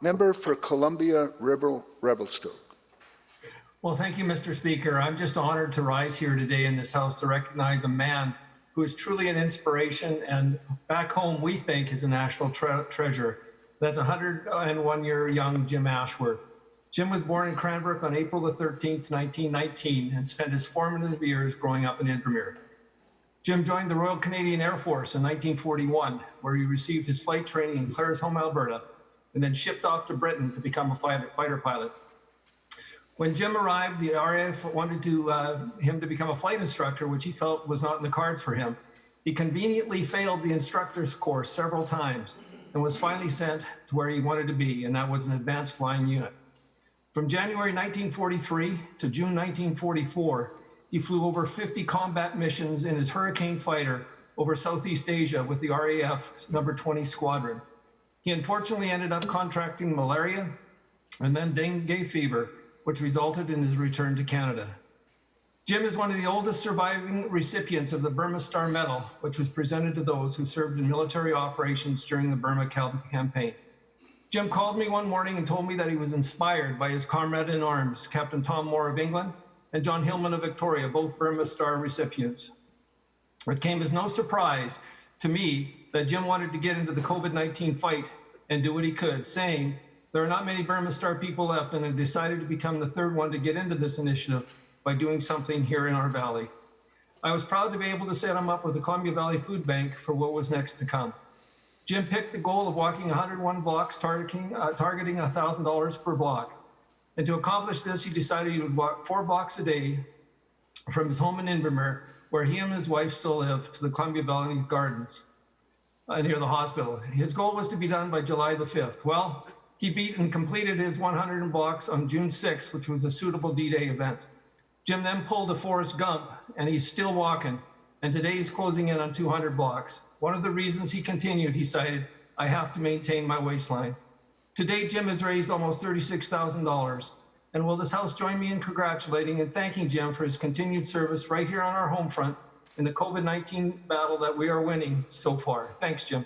Member for Columbia River Revelstoke. Well, thank you, Mr. Speaker. I'm just honored to rise here today in this House to recognize a man who is truly an inspiration and back home we think is a national treasure. That's 101-year young Jim Ashworth. Jim was born in Cranbrook on April the 13th, 1919 and spent his formative years growing up in Invermere. Jim joined the Royal Canadian Air Force in 1941, where he received his flight training in Claresholm, Alberta, and then shipped off to Britain to become a fighter pilot. When Jim arrived, the RAF wanted him to become a flight instructor, which he felt was not in the cards for him. He conveniently failed the instructor's course several times and was finally sent to where he wanted to be, and that was an advanced flying unit. From January 1943 to June 1944, he flew over 50 combat missions in his Hurricane fighter over Southeast Asia with the RAF number 20 Squadron. He unfortunately ended up contracting malaria and then dengue fever, which resulted in his return to Canada. Jim is one of the oldest surviving recipients of the Burma Star Medal, which was presented to those who served in military operations during the Burma campaign. Jim called me one morning and told me that he was inspired by his comrade in arms, Captain Tom Moore of England, and John Hillman of Victoria, both Burma Star recipients. It came as no surprise to me that Jim wanted to get into the COVID-19 fight and do what he could, saying, "There are not many Burma Star people left," and I decided to become the third one to get into this initiative by doing something here in our valley. I was proud to be able to set him up with the Columbia Valley Food Bank for what was next to come. Jim picked the goal of walking 101 blocks, targeting $1,000 per block. And to accomplish this, he decided he would walk 4 blocks a day from his home in Invermere, where he and his wife still live, to the Columbia Valley Gardens near the hospital. His goal was to be done by July the 5th. Well, he beat and completed his 100 blocks on June 6th, which was a suitable D-Day event. Jim then pulled a Forrest Gump, and he's still walking, and today he's closing in on 200 blocks. One of the reasons he continued, he cited, "I have to maintain my waistline." To date, Jim has raised almost $36,000. And will this House join me in congratulating and thanking Jim for his continued service right here on our home front in the COVID-19 battle that we are winning so far. Thanks, Jim.